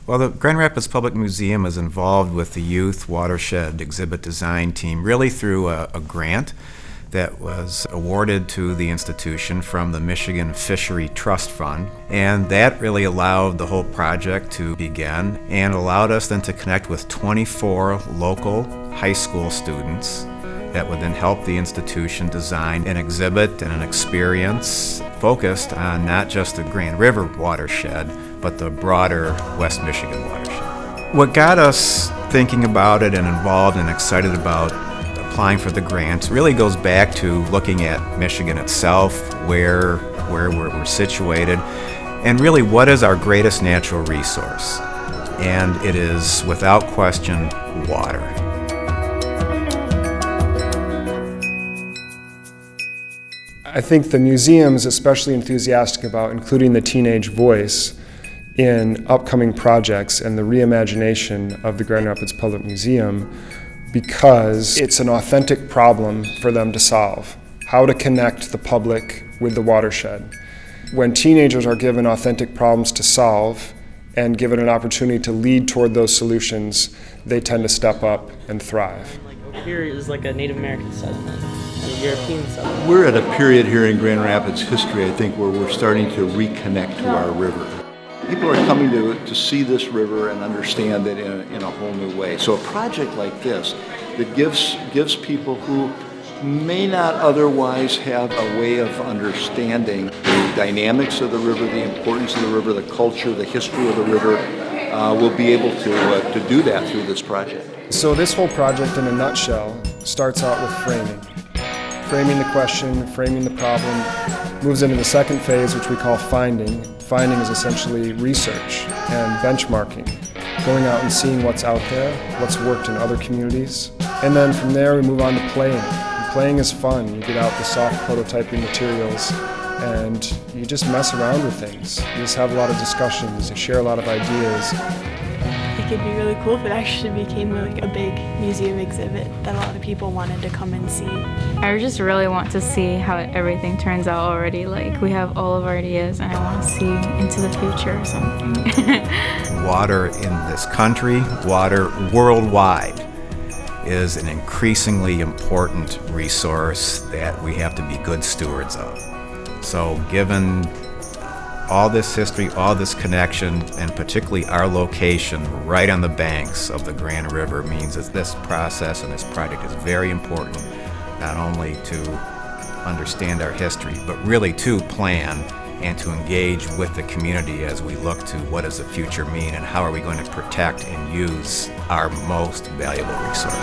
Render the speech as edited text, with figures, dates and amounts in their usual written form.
Well, the Grand Rapids Public Museum is involved with the Youth Watershed exhibit design team really through a grant that was awarded to the institution from the Michigan Fishery Trust Fund. And that really allowed the whole project to begin and allowed us then to connect with 24 local high school students that would then help the institution design an exhibit and an experience focused on not just the Grand River watershed, but the broader West Michigan watershed. What got us thinking about it and involved and excited about applying for the grant really goes back to looking at Michigan itself, where we're situated, and really what is our greatest natural resource. And it is, without question, water. I think the museum is especially enthusiastic about including the teenage voice in upcoming projects and the reimagination of the Grand Rapids Public Museum because it's an authentic problem for them to solve. How to connect the public with the watershed. When teenagers are given authentic problems to solve and given an opportunity to lead toward those solutions, they tend to step up and thrive. Over here is like a Native American settlement, a European settlement. We're at a period here in Grand Rapids history, I think, where we're starting to reconnect to our river. People are coming to see this river and understand it in a whole new way. So a project like this that gives people who may not otherwise have a way of understanding the dynamics of the river, the importance of the river, the culture, the history of the river, will be able to do that through this project. So this whole project in a nutshell starts out with framing. Framing the question, framing the problem, moves into the second phase, which we call finding. Finding is essentially research and benchmarking, going out and seeing what's out there, what's worked in other communities. And then from there we move on to playing. And playing is fun. You get out the soft prototyping materials and you just mess around with things. You just have a lot of discussions, you share a lot of ideas. I think it'd be really cool if it actually became like a big museum exhibit that a lot of people wanted to come and see. I just really want to see how everything turns out already. Like, we have all of our ideas and I want to see into the future or something. Water in this country, water worldwide, is an increasingly important resource that we have to be good stewards of. So given all this history, all this connection, and particularly our location right on the banks of the Grand River means that this process and this project is very important, not only to understand our history, but really to plan and to engage with the community as we look to what does the future mean and how are we going to protect and use our most valuable resource.